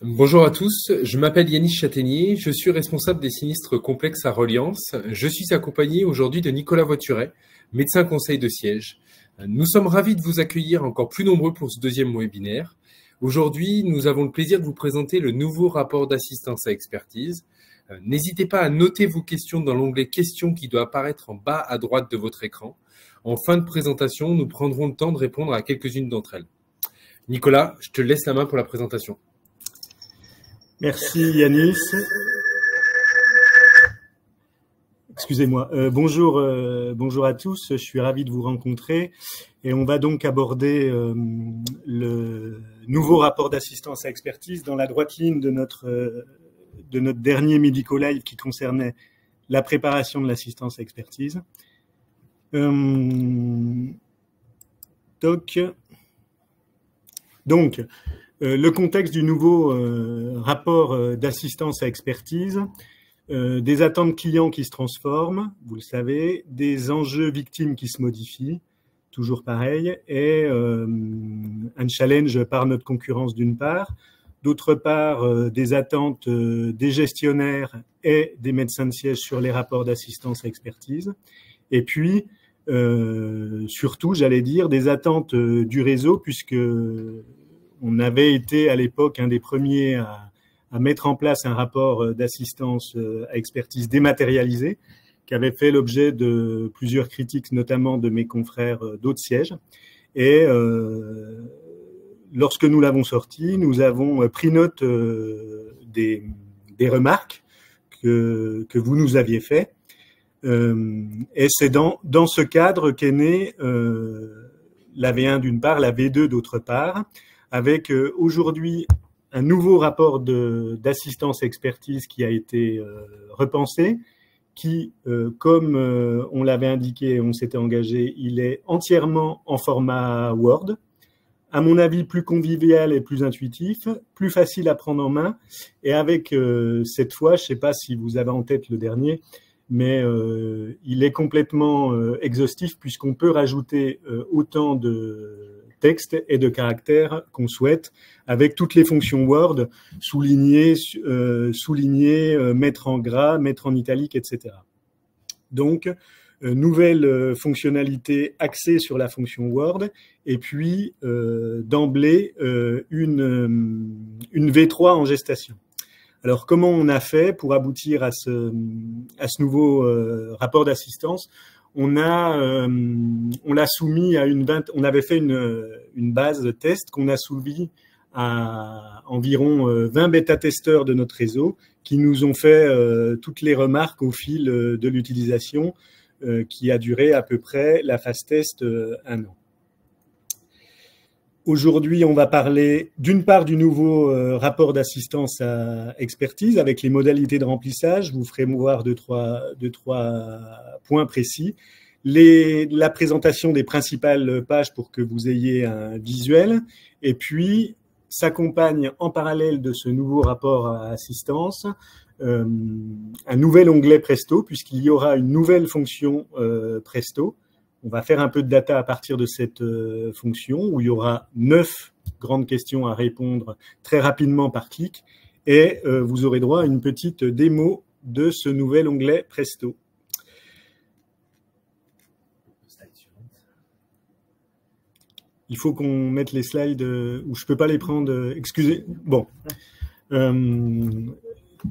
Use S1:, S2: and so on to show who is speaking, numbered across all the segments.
S1: Bonjour à tous, je m'appelle Yanis Châtaignier, je suis responsable des sinistres complexes à Reliance. Je suis accompagné aujourd'hui de Nicolas Voituret, médecin conseil de siège. Nous sommes ravis de vous accueillir encore plus nombreux pour ce deuxième webinaire. Aujourd'hui, nous avons le plaisir de vous présenter le nouveau rapport d'assistance à expertise. N'hésitez pas à noter vos questions dans l'onglet questions qui doit apparaître en bas à droite de votre écran. En fin de présentation, nous prendrons le temps de répondre à quelques-unes d'entre elles. Nicolas, je te laisse la main pour la présentation.
S2: Merci Yanis. Excusez-moi. Bonjour à tous. Je suis ravi de vous rencontrer et on va donc aborder le nouveau rapport d'assistance à expertise dans la droite ligne de notre dernier Medico Live qui concernait la préparation de l'assistance à expertise. Le contexte du nouveau rapport d'assistance à expertise, des attentes clients qui se transforment, vous le savez, des enjeux victimes qui se modifient, toujours pareil, et un challenge par notre concurrence d'une part, d'autre part des attentes des gestionnaires et des médecins de siège sur les rapports d'assistance à expertise, et puis surtout, j'allais dire, des attentes du réseau, puisque on avait été à l'époque un des premiers à mettre en place un rapport d'assistance à expertise dématérialisé qui avait fait l'objet de plusieurs critiques, notamment de mes confrères d'autres sièges. Et lorsque nous l'avons sorti, nous avons pris note des remarques que vous nous aviez faites. Et c'est dans ce cadre qu'est née la V1 d'une part, la V2 d'autre part, avec aujourd'hui un nouveau rapport d'assistance expertise qui a été repensé, qui, comme on l'avait indiqué, on s'était engagé, il est entièrement en format Word, à mon avis plus convivial et plus intuitif, plus facile à prendre en main, et avec cette fois, je ne sais pas si vous avez en tête le dernier, mais il est complètement exhaustif puisqu'on peut rajouter autant de texte et de caractères qu'on souhaite, avec toutes les fonctions Word, souligner, mettre en gras, mettre en italique, etc. Donc, nouvelle fonctionnalité axée sur la fonction Word, et puis d'emblée une V3 en gestation. Alors, comment on a fait pour aboutir à ce nouveau rapport d'assistance ? On l'a soumis à on avait fait une base de test qu'on a soumis à environ 20 bêta-testeurs de notre réseau qui nous ont fait toutes les remarques au fil de l'utilisation qui a duré à peu près la phase test un an. Aujourd'hui, on va parler d'une part du nouveau rapport d'assistance à expertise avec les modalités de remplissage. Je vous ferai voir deux, trois points précis. La présentation des principales pages pour que vous ayez un visuel. Et puis, s'accompagne en parallèle de ce nouveau rapport à assistance un nouvel onglet Presto, puisqu'il y aura une nouvelle fonction Presto. On va faire un peu de data à partir de cette fonction où il y aura 9 grandes questions à répondre très rapidement par clic et vous aurez droit à une petite démo de ce nouvel onglet Presto. Il faut qu'on mette les slides où je ne peux pas les prendre. Excusez. Bon.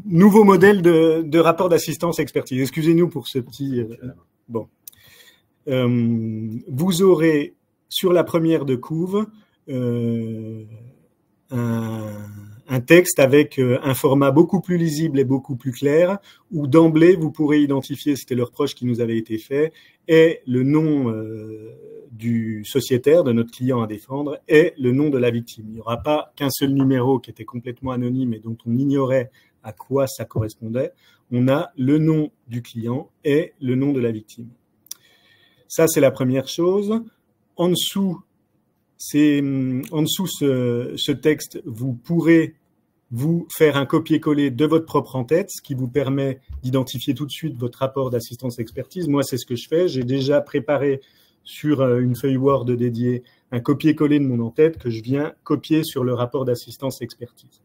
S2: Nouveau modèle de rapport d'assistance expertise. Excusez-nous pour ce petit... bon. Vous aurez sur la première de couve un texte avec un format beaucoup plus lisible et beaucoup plus clair où d'emblée vous pourrez identifier, c'était le reproche qui nous avait été fait, et le nom du sociétaire, de notre client à défendre, et le nom de la victime. Il n'y aura pas qu'un seul numéro qui était complètement anonyme et dont on ignorait à quoi ça correspondait. On a le nom du client et le nom de la victime. Ça, c'est la première chose. En dessous, ce texte, vous pourrez vous faire un copier-coller de votre propre en-tête, ce qui vous permet d'identifier tout de suite votre rapport d'assistance expertise. Moi, c'est ce que je fais. J'ai déjà préparé sur une feuille Word dédiée un copier-coller de mon en-tête que je viens copier sur le rapport d'assistance expertise.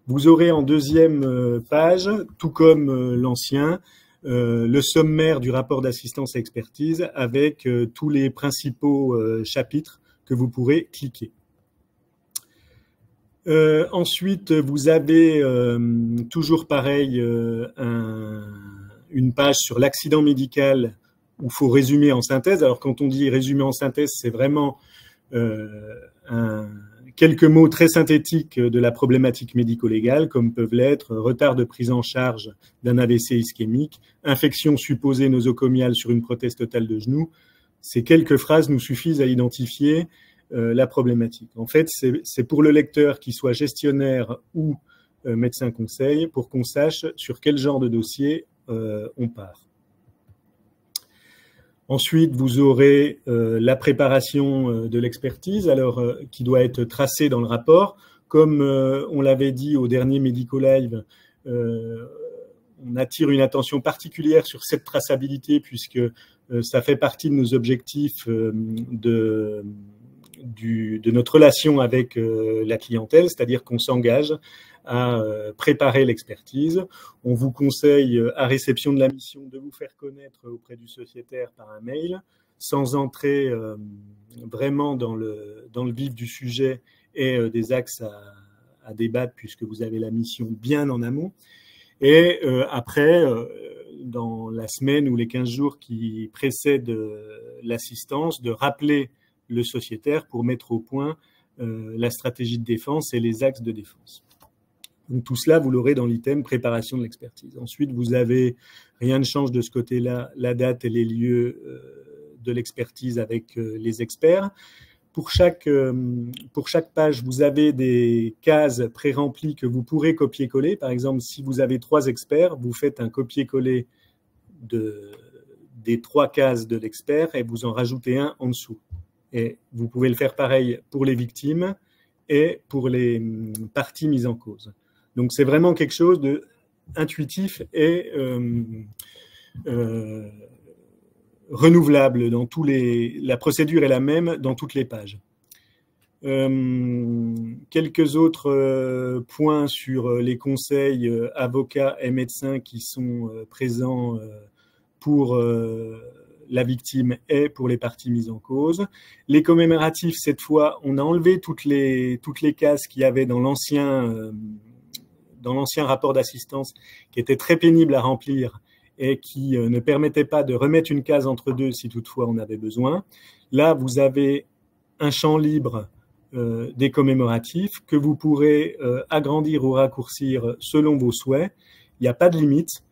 S2: Vous aurez en deuxième page, tout comme l'ancien, le sommaire du rapport d'assistance à expertise avec tous les principaux chapitres que vous pourrez cliquer. Ensuite, vous avez toujours pareil une page sur l'accident médical où il faut résumer en synthèse. Alors quand on dit résumer en synthèse, c'est vraiment quelques mots très synthétiques de la problématique médico-légale, comme peuvent l'être retard de prise en charge d'un AVC ischémique, infection supposée nosocomiale sur une prothèse totale de genou. Ces quelques phrases nous suffisent à identifier la problématique. En fait, c'est pour le lecteur, qui soit gestionnaire ou médecin conseil, pour qu'on sache sur quel genre de dossier on part. Ensuite, vous aurez la préparation de l'expertise, alors qui doit être tracée dans le rapport. Comme on l'avait dit au dernier Medico Live, on attire une attention particulière sur cette traçabilité, puisque ça fait partie de nos objectifs de notre relation avec la clientèle, c'est-à-dire qu'on s'engage à préparer l'expertise. On vous conseille, à réception de la mission, de vous faire connaître auprès du sociétaire par un mail, sans entrer vraiment dans le vif du sujet et des axes à débattre, puisque vous avez la mission bien en amont. Et après, dans la semaine ou les 15 jours qui précèdent l'assistance, de rappeler le sociétaire pour mettre au point la stratégie de défense et les axes de défense. Donc tout cela, vous l'aurez dans l'item préparation de l'expertise. Ensuite, vous avez, rien ne change de ce côté-là, la date et les lieux de l'expertise avec les experts. Pour chaque page, vous avez des cases pré-remplies que vous pourrez copier-coller. Par exemple, si vous avez 3 experts, vous faites un copier-coller des 3 cases de l'expert et vous en rajoutez un en dessous. Et vous pouvez le faire pareil pour les victimes et pour les parties mises en cause. Donc, c'est vraiment quelque chose d'intuitif et renouvelable dans tous les. La procédure est la même dans toutes les pages. Quelques autres points sur les conseils avocats et médecins qui sont présents pour la victime et pour les parties mises en cause. Les commémoratifs, cette fois, on a enlevé toutes les cases qu'il y avait dans l'ancien rapport d'assistance, qui était très pénible à remplir et qui ne permettait pas de remettre une case entre deux si toutefois on avait besoin. Là, vous avez un champ libre des commémoratifs que vous pourrez agrandir ou raccourcir selon vos souhaits. Il n'y a pas de limite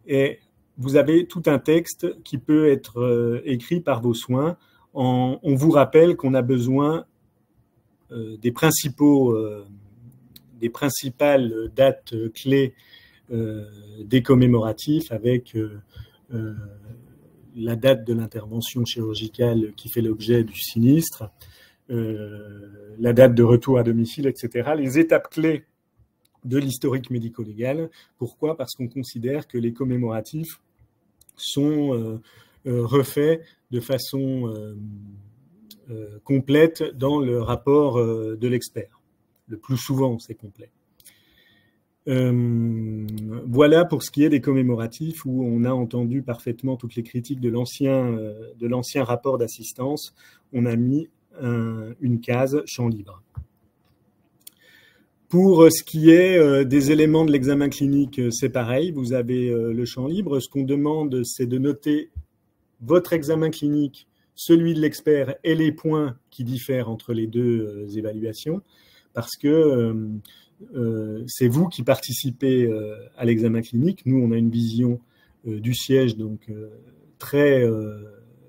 S2: et vous avez tout un texte qui peut être écrit par vos soins. On vous rappelle qu'on a besoin des principales dates clés des commémoratifs, avec la date de l'intervention chirurgicale qui fait l'objet du sinistre, la date de retour à domicile, etc. Les étapes clés de l'historique médico-légal. Pourquoi ? Parce qu'on considère que les commémoratifs sont refaits de façon complète dans le rapport de l'expert. Le plus souvent, c'est complet. Voilà pour ce qui est des commémoratifs, où on a entendu parfaitement toutes les critiques de l'ancien rapport d'assistance. On a mis une case champ libre. Pour ce qui est des éléments de l'examen clinique, c'est pareil, vous avez le champ libre. Ce qu'on demande, c'est de noter votre examen clinique, celui de l'expert et les points qui diffèrent entre les deux évaluations, parce que c'est vous qui participez à l'examen clinique. Nous, on a une vision du siège donc très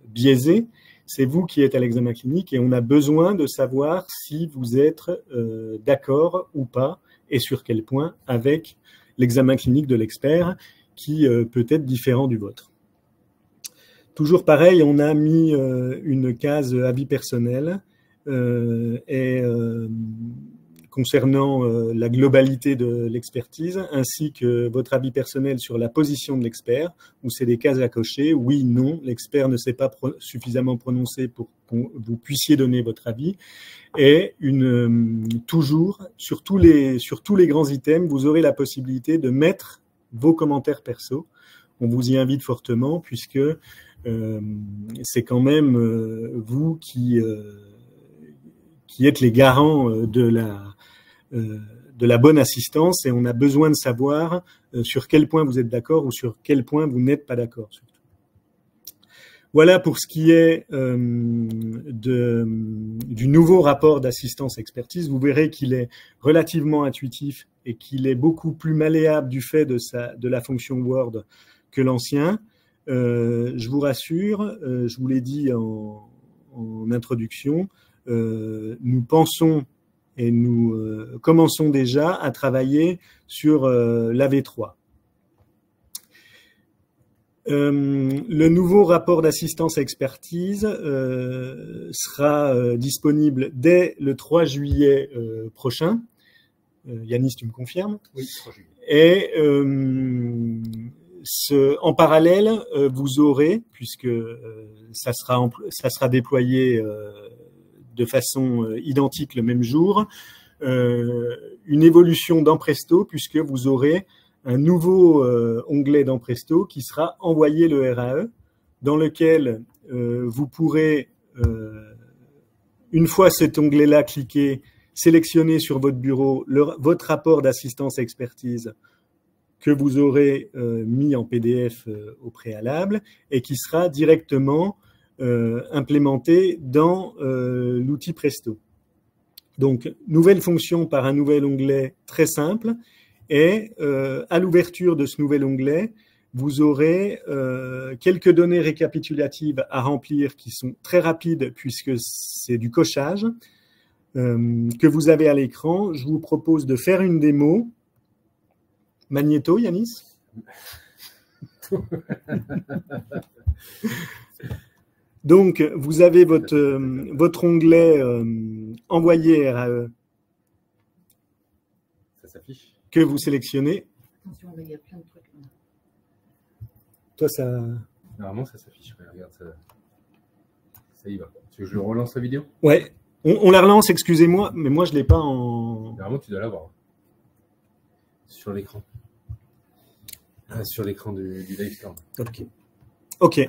S2: biaisée. C'est vous qui êtes à l'examen clinique et on a besoin de savoir si vous êtes d'accord ou pas et sur quel point avec l'examen clinique de l'expert qui peut être différent du vôtre. Toujours pareil, on a mis une case avis personnel et concernant la globalité de l'expertise, ainsi que votre avis personnel sur la position de l'expert, où c'est des cases à cocher, oui, non, l'expert ne s'est pas suffisamment prononcé pour que vous puissiez donner votre avis, et toujours, sur tous les grands items, vous aurez la possibilité de mettre vos commentaires perso. On vous y invite fortement, puisque c'est quand même vous qui êtes les garants de la bonne assistance, et on a besoin de savoir sur quel point vous êtes d'accord ou sur quel point vous n'êtes pas d'accord. Voilà pour ce qui est du nouveau rapport d'assistance expertise. Vous verrez qu'il est relativement intuitif et qu'il est beaucoup plus malléable du fait de la fonction Word que l'ancien. Je vous rassure, je vous l'ai dit en introduction, nous pensons et nous commençons déjà à travailler sur la V3. Le nouveau rapport d'assistance expertise sera disponible dès le 3 juillet prochain. Yanis, tu me confirmes?
S1: Oui, 3 juillet.
S2: Et en parallèle, vous aurez, puisque ça sera déployé de façon identique le même jour, une évolution dans Presto, puisque vous aurez un nouveau onglet dans Presto qui sera envoyé le RAE, dans lequel vous pourrez, une fois cet onglet-là cliqué, sélectionner sur votre bureau votre rapport d'assistance expertise que vous aurez mis en PDF au préalable et qui sera directement implémenté dans l'outil Presto. Donc, nouvelle fonction par un nouvel onglet très simple, et à l'ouverture de ce nouvel onglet, vous aurez quelques données récapitulatives à remplir qui sont très rapides puisque c'est du cochage que vous avez à l'écran. Je vous propose de faire une démo. Magnéto, Yanis? Donc, vous avez votre onglet envoyé RAE.
S1: Ça s'affiche.
S2: Que vous sélectionnez.
S3: Attention, il y a plein de trucs.
S2: Toi, ça...
S1: Normalement, ça s'affiche. Regarde, ça y va. Tu veux que je relance la vidéo?
S2: Ouais. On la relance, excusez-moi, mais moi, je ne l'ai pas en...
S1: Normalement, tu dois l'avoir. Sur l'écran. Sur l'écran du live stream.
S2: Ok.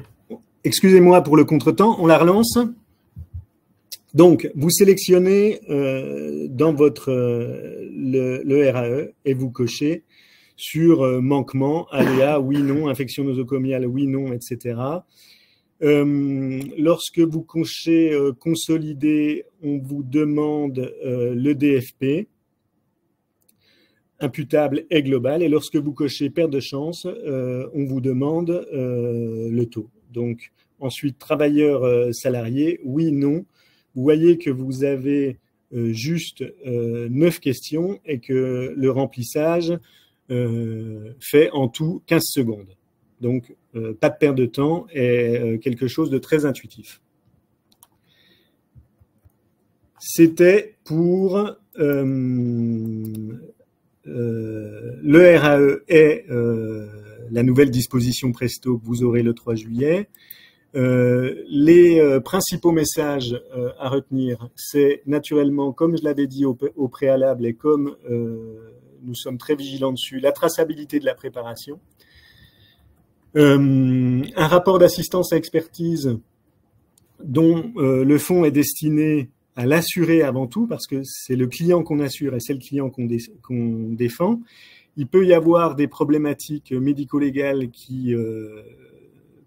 S2: Excusez-moi pour le contretemps. On la relance. Donc, vous sélectionnez dans votre le RAE et vous cochez sur manquement, aléa, oui, non, infection nosocomiale, oui, non, etc. Lorsque vous cochez consolider, on vous demande le DFP, imputable et global. Et lorsque vous cochez perte de chance, on vous demande le taux. Donc, ensuite, travailleur salarié, oui, non. Vous voyez que vous avez juste 9 questions et que le remplissage fait en tout 15 secondes. Donc, pas de perte de temps et quelque chose de très intuitif. C'était pour le RAE et la nouvelle disposition Presto que vous aurez le 3 juillet. Les principaux messages à retenir, c'est naturellement, comme je l'avais dit au préalable et comme nous sommes très vigilants dessus, la traçabilité de la préparation. Un rapport d'assistance à expertise dont le fond est destiné à l'assurer avant tout, parce que c'est le client qu'on assure et c'est le client qu'on défend. Il peut y avoir des problématiques médico-légales qui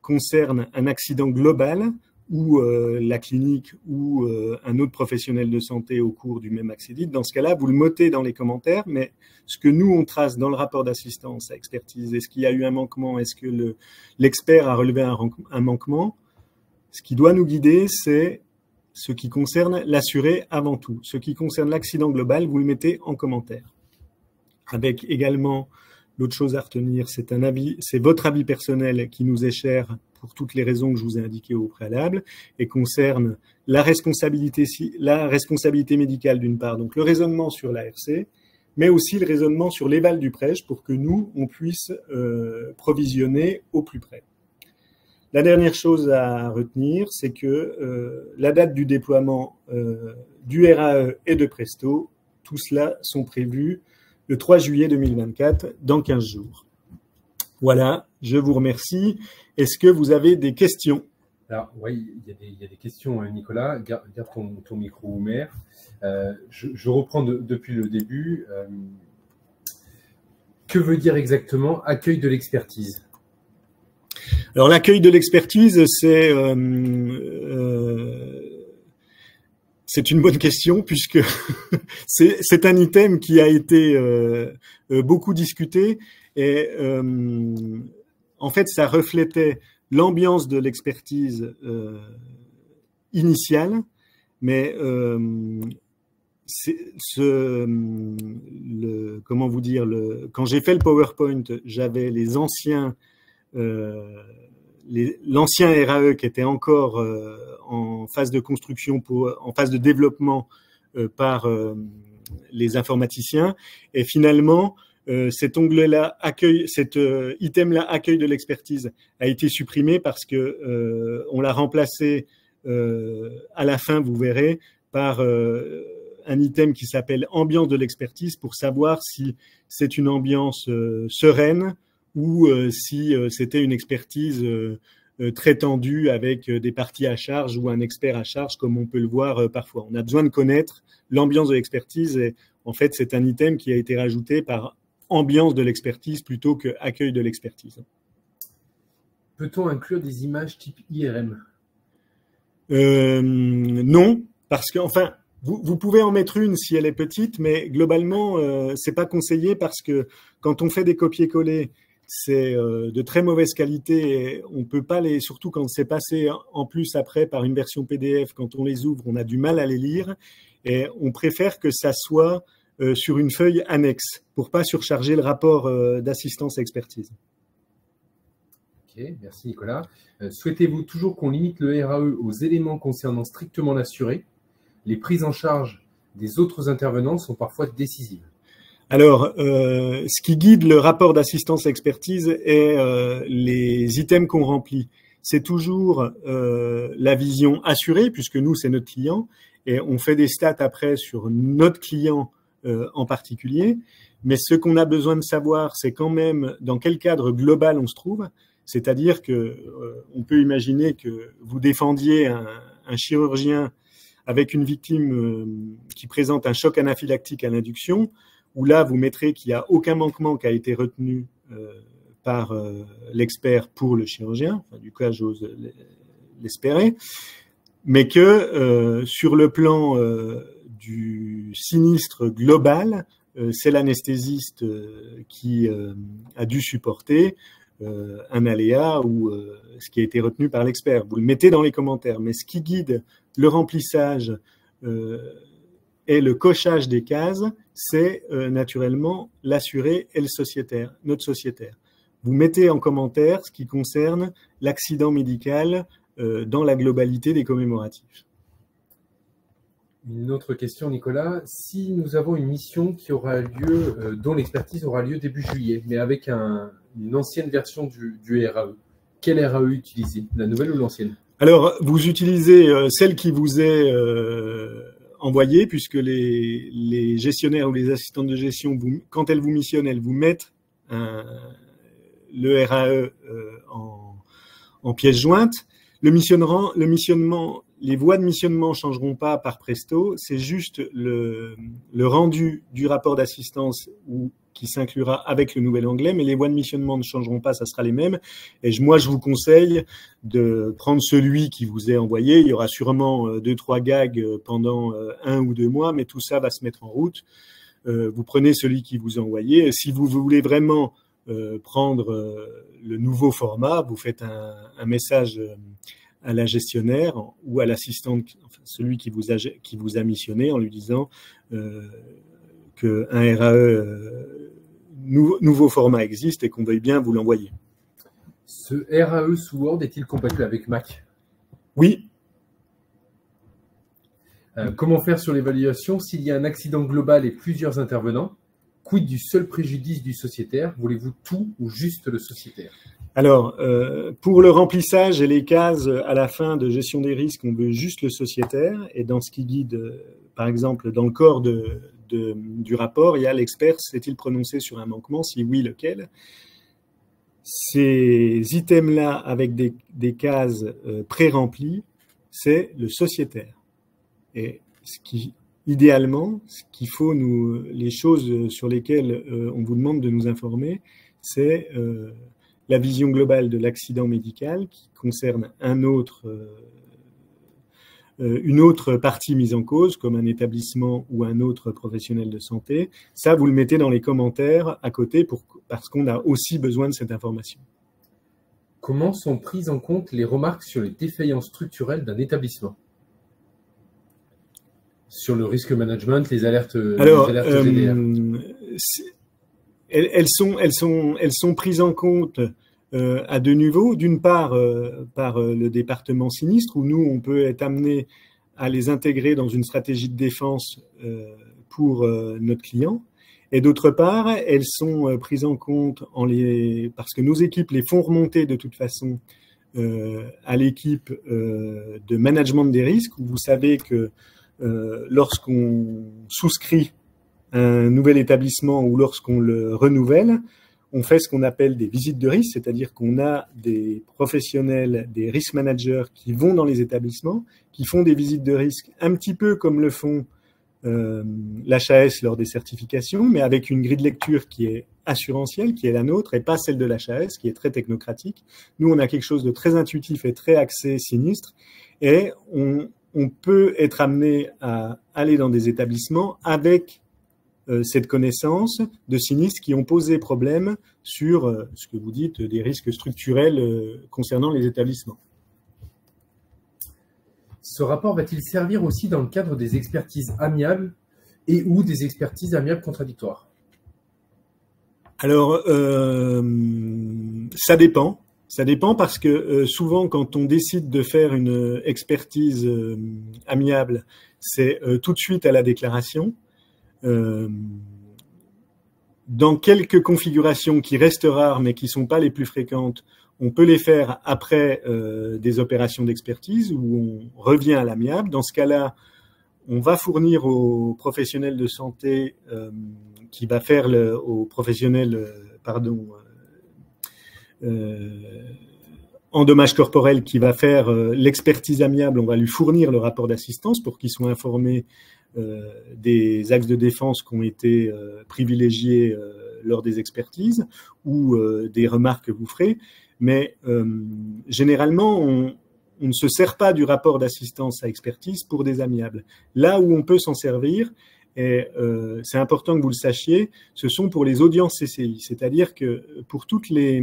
S2: concernent un accident global ou la clinique ou un autre professionnel de santé au cours du même accident. Dans ce cas-là, vous le notez dans les commentaires, mais ce que nous, on trace dans le rapport d'assistance à expertise, est-ce qu'il y a eu un manquement, est-ce que l'expert a relevé un manquement, ce qui doit nous guider, c'est ce qui concerne l'assuré avant tout. Ce qui concerne l'accident global, vous le mettez en commentaire. Avec également, l'autre chose à retenir, c'est votre avis personnel qui nous est cher pour toutes les raisons que je vous ai indiquées au préalable, et concerne la responsabilité médicale d'une part, donc le raisonnement sur l'ARC, mais aussi le raisonnement sur l'éval du prêche pour que nous, on puisse provisionner au plus près. La dernière chose à retenir, c'est que la date du déploiement du RAE et de Presto, tout cela sont prévus le 3 juillet 2024, dans 15 jours. Voilà, je vous remercie. Est-ce que vous avez des questions?
S1: Alors, oui, il y a des questions, Nicolas. Garde ton micro ouvert. Je reprends depuis le début. Que veut dire exactement accueil de l'expertise?
S2: Alors, l'accueil de l'expertise, c'est une bonne question puisque c'est un item qui a été beaucoup discuté et en fait, ça reflétait l'ambiance de l'expertise initiale, mais comment vous dire, quand j'ai fait le PowerPoint, j'avais les anciens l'ancien RAE qui était encore en phase de construction, en phase de développement par les informaticiens. Et finalement, cet onglet-là, cet item-là, accueil de l'expertise, a été supprimé parce que on l'a remplacé à la fin, vous verrez, par un item qui s'appelle ambiance de l'expertise pour savoir si c'est une ambiance sereine ou si c'était une expertise très tendue avec des parties à charge ou un expert à charge, comme on peut le voir parfois. On a besoin de connaître l'ambiance de l'expertise et en fait, c'est un item qui a été rajouté par ambiance de l'expertise plutôt que accueil de l'expertise.
S1: Peut-on inclure des images type IRM?
S2: Non, parce que, enfin, vous pouvez en mettre une si elle est petite, mais globalement, c'est pas conseillé parce que quand on fait des copier-coller, c'est de très mauvaise qualité et on peut pas surtout quand c'est passé en plus après par une version PDF, quand on les ouvre, on a du mal à les lire et on préfère que ça soit sur une feuille annexe pour pas surcharger le rapport d'assistance expertise.
S1: Ok, merci Nicolas. Souhaitez-vous toujours qu'on limite le RAE aux éléments concernant strictement l'assuré? Les prises en charge des autres intervenants sont parfois décisives.
S2: Alors, ce qui guide le rapport d'assistance expertise est les items qu'on remplit. C'est toujours la vision assurée, puisque nous, c'est notre client, et on fait des stats après sur notre client en particulier. Mais ce qu'on a besoin de savoir, c'est quand même dans quel cadre global on se trouve. C'est-à-dire que on peut imaginer que vous défendiez un chirurgien avec une victime qui présente un choc anaphylactique à l'induction, où là, vous mettrez qu'il n'y a aucun manquement qui a été retenu par l'expert pour le chirurgien, enfin, du cas, j'ose l'espérer, mais que sur le plan du sinistre global, c'est l'anesthésiste qui a dû supporter un aléa ou ce qui a été retenu par l'expert. Vous le mettez dans les commentaires, mais ce qui guide le remplissage et le cochage des cases, c'est naturellement l'assuré et le sociétaire, notre sociétaire. Vous mettez en commentaire ce qui concerne l'accident médical dans la globalité des commémoratifs.
S1: Une autre question, Nicolas. Si nous avons une mission qui aura lieu, dont l'expertise aura lieu début juillet, mais avec une ancienne version du RAE, quel RAE utiliser? La nouvelle ou l'ancienne? Alors,
S2: vous utilisez celle qui vous est envoyée, puisque les gestionnaires ou les assistantes de gestion, quand elles vous missionnent, elles vous mettent le RAE en pièce jointe. Le missionnement, les voies de missionnement ne changeront pas par Presto, c'est juste le rendu du rapport d'assistance qui s'inclura avec le nouvel anglais, mais les voies de missionnement ne changeront pas, ça sera les mêmes. Et moi, je vous conseille de prendre celui qui vous est envoyé. Il y aura sûrement 2-3 gags pendant 1 ou 2 mois, mais tout ça va se mettre en route. Vous prenez celui qui vous est envoyé. Si vous voulez vraiment prendre le nouveau format, vous faites un message à la gestionnaire ou à l'assistante, enfin, celui qui vous a missionné, en lui disant qu'un RAE nouveau format existe et qu'on veuille bien vous l'envoyer.
S1: Ce RAE sous Word est-il compatible avec Mac?
S2: Oui.
S1: Comment faire sur l'évaluation s'il y a un accident global et plusieurs intervenants? Quid du seul préjudice du sociétaire? Voulez-vous tout ou juste le sociétaire?
S2: Alors, pour le remplissage et les cases à la fin de gestion des risques, on veut juste le sociétaire. Et dans ce qui guide, par exemple, dans le corps du rapport, il y a l'expert s'est-il prononcé sur un manquement? Si oui, lequel? Ces items-là, avec des cases pré-remplies, c'est le sociétaire. Et idéalement, ce qu'il faut les choses sur lesquelles on vous demande de nous informer, c'est la vision globale de l'accident médical qui concerne une autre partie mise en cause, comme un établissement ou un autre professionnel de santé. Ça, vous le mettez dans les commentaires à côté parce qu'on a aussi besoin de cette information.
S1: Comment sont prises en compte les remarques sur les défaillances structurelles d'un établissement? Sur le risque management, les alertes GDR.
S2: Elles sont prises en compte à deux niveaux. D'une part, par le département sinistre, où nous, on peut être amené à les intégrer dans une stratégie de défense pour notre client. Et d'autre part, elles sont prises en compte parce que nos équipes les font remonter de toute façon à l'équipe de management des risques, où vous savez que lorsqu'on souscrit un nouvel établissement ou lorsqu'on le renouvelle, on fait ce qu'on appelle des visites de risque, c'est-à-dire qu'on a des professionnels, des risk managers qui vont dans les établissements, qui font des visites de risque un petit peu comme le font l'HAS lors des certifications, mais avec une grille de lecture qui est assurantielle, qui est la nôtre, et pas celle de l'HAS, qui est très technocratique. Nous, on a quelque chose de très intuitif et très axé sinistre, et on peut être amené à aller dans des établissements avec cette connaissance de sinistres qui ont posé problème sur ce que vous dites, des risques structurels concernant les établissements.
S1: Ce rapport va-t-il servir aussi dans le cadre des expertises amiables et ou des expertises amiables contradictoires?
S2: Alors, ça dépend. Ça dépend parce que souvent, quand on décide de faire une expertise amiable, c'est tout de suite à la déclaration. Dans quelques configurations qui restent rares mais qui ne sont pas les plus fréquentes, on peut les faire après des opérations d'expertise où on revient à l'amiable. Dans ce cas-là, on va fournir aux professionnels de santé qui va faire en dommages corporels qui va faire l'expertise amiable, on va lui fournir le rapport d'assistance pour qu'ils soient informés des axes de défense qui ont été privilégiés lors des expertises ou des remarques que vous ferez. Mais généralement, on ne se sert pas du rapport d'assistance à expertise pour des amiables. Là où on peut s'en servir, et c'est important que vous le sachiez, ce sont pour les audiences CCI. C'est-à-dire que pour toutes les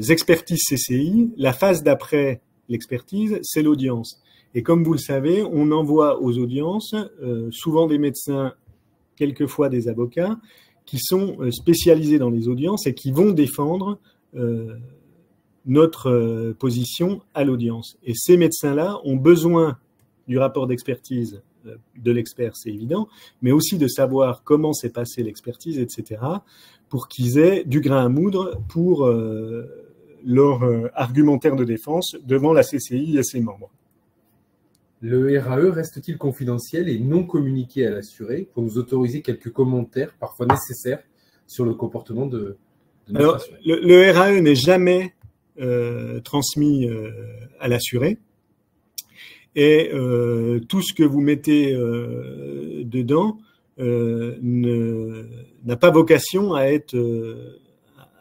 S2: expertises CCI, la phase d'après l'expertise, c'est l'audience. Et comme vous le savez, on envoie aux audiences souvent des médecins, quelquefois des avocats, qui sont spécialisés dans les audiences et qui vont défendre notre position à l'audience. Et ces médecins-là ont besoin du rapport d'expertise de l'expert, c'est évident, mais aussi de savoir comment s'est passée l'expertise, etc., pour qu'ils aient du grain à moudre pour leur argumentaire de défense devant la CCI et ses membres.
S1: Le RAE reste-t-il confidentiel et non communiqué à l'assuré pour nous autoriser quelques commentaires parfois nécessaires sur le comportement de notre assuré?
S2: Le RAE n'est jamais transmis à l'assuré et tout ce que vous mettez dedans n'a pas vocation à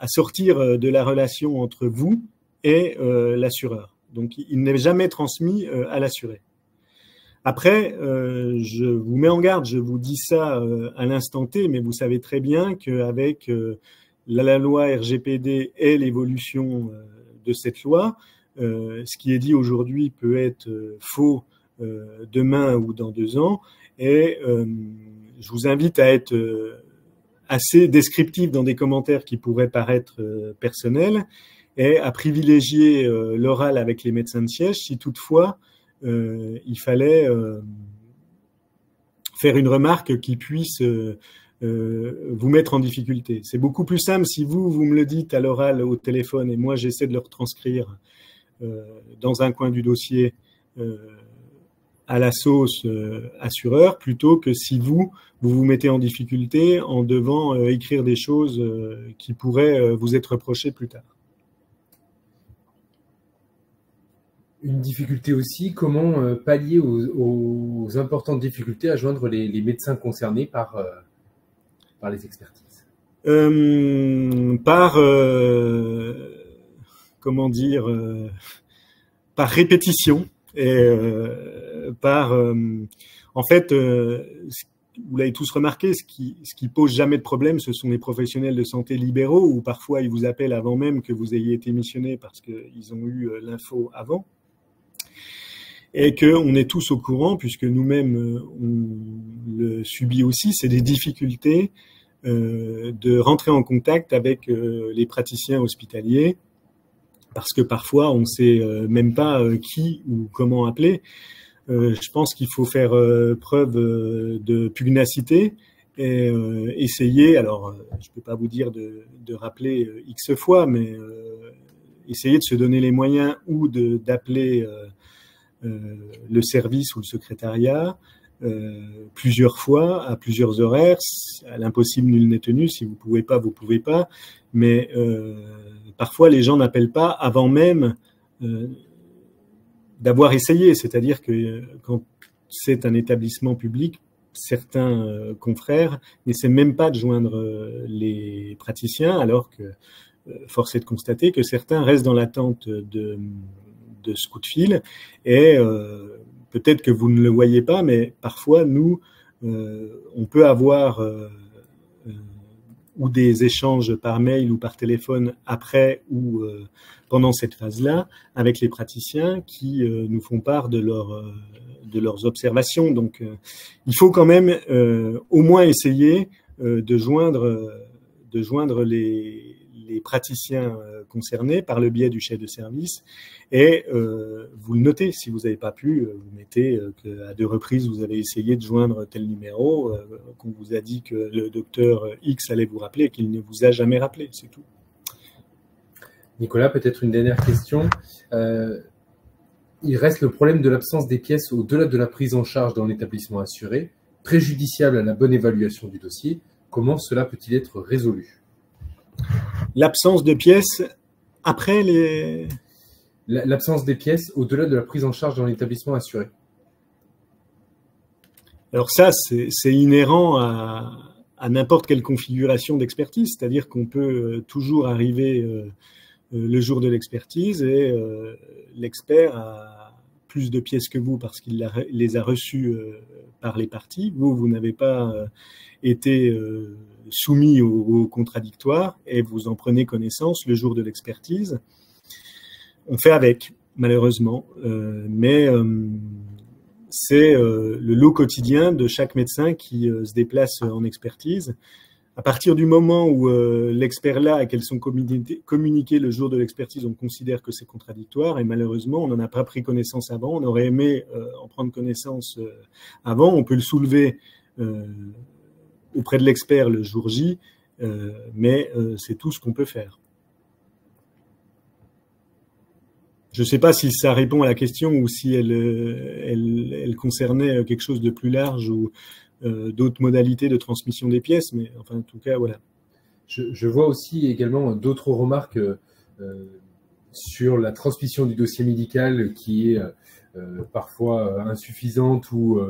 S2: sortir de la relation entre vous et l'assureur. Donc, il n'est jamais transmis à l'assuré. Après, je vous mets en garde, je vous dis ça à l'instant T, mais vous savez très bien qu'avec la loi RGPD et l'évolution de cette loi, ce qui est dit aujourd'hui peut être faux demain ou dans 2 ans. Et je vous invite à être assez descriptif dans des commentaires qui pourraient paraître personnels, et à privilégier l'oral avec les médecins de siège si toutefois il fallait faire une remarque qui puisse vous mettre en difficulté. C'est beaucoup plus simple si vous me le dites à l'oral au téléphone et moi j'essaie de le retranscrire dans un coin du dossier à la sauce assureur, plutôt que si vous vous mettez en difficulté en devant écrire des choses qui pourraient vous être reprochées plus tard.
S1: Une difficulté aussi, comment pallier aux importantes difficultés à joindre les médecins concernés par les expertises?
S2: Comment dire, par répétition et en fait, vous l'avez tous remarqué, ce qui pose jamais de problème, ce sont les professionnels de santé libéraux, où parfois ils vous appellent avant même que vous ayez été missionné parce qu'ils ont eu l'info avant. Et qu'on est tous au courant, puisque nous-mêmes on le subit aussi, c'est des difficultés de rentrer en contact avec les praticiens hospitaliers, parce que parfois on ne sait même pas qui ou comment appeler. Je pense qu'il faut faire preuve de pugnacité et essayer, alors je ne peux pas vous dire de rappeler X fois, mais essayer de se donner les moyens ou d'appeler le service ou le secrétariat plusieurs fois, à plusieurs horaires. À l'impossible, nul n'est tenu. Si vous pouvez pas, vous pouvez pas. Mais parfois, les gens n'appellent pas avant même d'avoir essayé. C'est-à-dire que quand c'est un établissement public, certains confrères n'essaient même pas de joindre les praticiens, alors que force est de constater que certains restent dans l'attente de ce coup de fil, et peut-être que vous ne le voyez pas, mais parfois nous on peut avoir ou des échanges par mail ou par téléphone après ou pendant cette phase-là avec les praticiens qui nous font part de leurs observations. Donc il faut quand même au moins essayer de joindre les praticiens concernés par le biais du chef de service, et vous le notez. Si vous n'avez pas pu, vous mettez qu'à 2 reprises vous avez essayé de joindre tel numéro, qu'on vous a dit que le docteur X allait vous rappeler et qu'il ne vous a jamais rappelé, c'est tout.
S1: Nicolas, peut-être une dernière question. Il reste le problème de l'absence des pièces au-delà de la prise en charge dans l'établissement assuré, préjudiciable à la bonne évaluation du dossier. Comment cela peut-il être résolu?
S2: L'absence de pièces après les...
S1: L'absence des pièces au-delà de la prise en charge dans l'établissement assuré.
S2: Alors ça, c'est inhérent à n'importe quelle configuration d'expertise, c'est-à-dire qu'on peut toujours arriver le jour de l'expertise et l'expert a plus de pièces que vous parce qu'il les a reçues par les parties. Vous n'avez pas été soumis au contradictoire et vous en prenez connaissance le jour de l'expertise. On fait avec, malheureusement, mais c'est le lot quotidien de chaque médecin qui se déplace en expertise. À partir du moment où l'expert là et qu'elles sont communiquées le jour de l'expertise, on considère que c'est contradictoire et malheureusement, on n'en a pas pris connaissance avant. On aurait aimé en prendre connaissance avant. On peut le soulever auprès de l'expert le jour J, mais c'est tout ce qu'on peut faire. Je ne sais pas si ça répond à la question ou si elle concernait quelque chose de plus large ou d'autres modalités de transmission des pièces, mais enfin, en tout cas, voilà.
S1: Je vois aussi également d'autres remarques sur la transmission du dossier médical qui est parfois insuffisante ou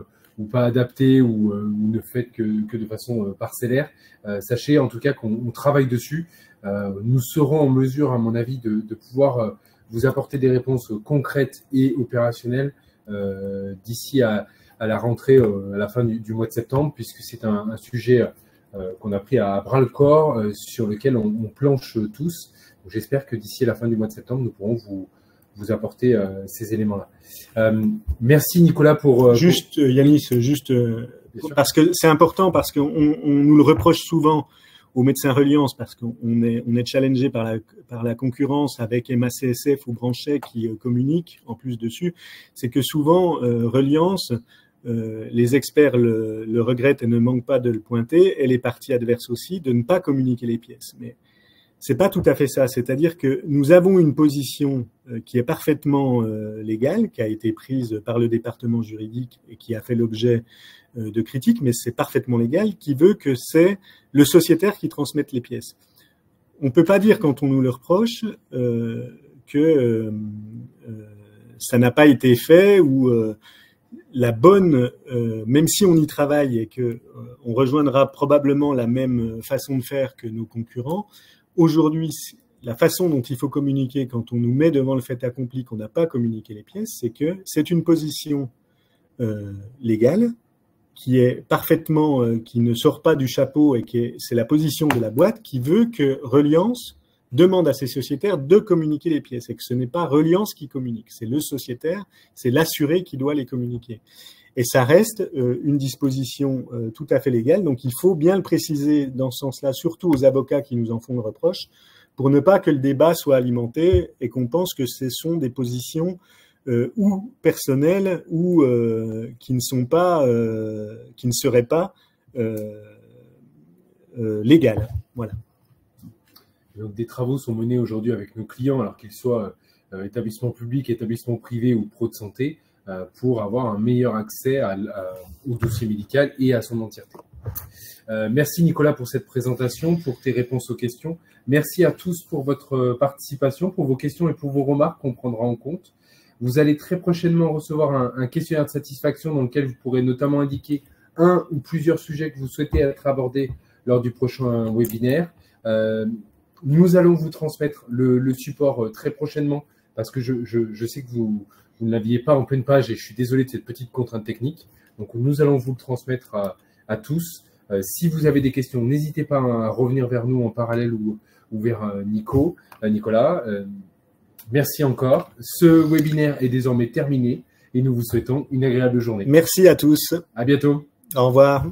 S1: pas adaptée ou ne faite que de façon parcellaire. Sachez en tout cas qu'on travaille dessus. Nous serons en mesure, à mon avis, de pouvoir vous apporter des réponses concrètes et opérationnelles d'ici à la rentrée, à la fin du mois de septembre, puisque c'est un sujet qu'on a pris à bras-le-corps, sur lequel on planche tous. J'espère que d'ici à la fin du mois de septembre, nous pourrons vous apporter ces éléments-là. Merci Nicolas pour...
S2: Yanis, parce que c'est important, parce qu'on nous le reproche souvent. aux médecins Reliance, parce qu'on est challengé par la concurrence avec MACSF ou Branchet qui communiquent en plus dessus, c'est que souvent, Reliance, les experts le regrettent et ne manquent pas de le pointer, et les parties adverses aussi, de ne pas communiquer les pièces. Mais c'est pas tout à fait ça. C'est-à-dire que nous avons une position qui est parfaitement légale, qui a été prise par le département juridique et qui a fait l'objet de critiques, mais c'est parfaitement légal, qui veut que c'est le sociétaire qui transmette les pièces. On peut pas dire, quand on nous le reproche, que ça n'a pas été fait, ou la bonne, même si on y travaille et que on rejoindra probablement la même façon de faire que nos concurrents, aujourd'hui, la façon dont il faut communiquer quand on nous met devant le fait accompli qu'on n'a pas communiqué les pièces, c'est que c'est une position légale qui est parfaitement, qui ne sort pas du chapeau, et c'est la position de la boîte qui veut que Reliance demande à ses sociétaires de communiquer les pièces, et que ce n'est pas Reliance qui communique, c'est le sociétaire, c'est l'assuré qui doit les communiquer. Et ça reste une disposition tout à fait légale, donc il faut bien le préciser dans ce sens-là, surtout aux avocats qui nous en font le reproche, pour ne pas que le débat soit alimenté et qu'on pense que ce sont des positions ou personnelles ou qui ne seraient pas légales. Voilà.
S1: Donc, des travaux sont menés aujourd'hui avec nos clients, alors qu'ils soient établissements publics, établissements privés ou pro de santé, pour avoir un meilleur accès au dossier médical et à son entièreté. Merci Nicolas pour cette présentation, pour tes réponses aux questions. Merci à tous pour votre participation, pour vos questions et pour vos remarques qu'on prendra en compte. Vous allez très prochainement recevoir un questionnaire de satisfaction dans lequel vous pourrez notamment indiquer un ou plusieurs sujets que vous souhaitez être abordés lors du prochain webinaire. Nous allons vous transmettre le support très prochainement, parce que je sais que vous ne l'aviez pas en pleine page et je suis désolé de cette petite contrainte technique. Donc, nous allons vous le transmettre à tous. Si vous avez des questions, n'hésitez pas à revenir vers nous en parallèle ou vers Nicolas. Merci encore. Ce webinaire est désormais terminé et nous vous souhaitons une agréable journée.
S2: Merci à tous.
S1: À bientôt.
S2: Au revoir.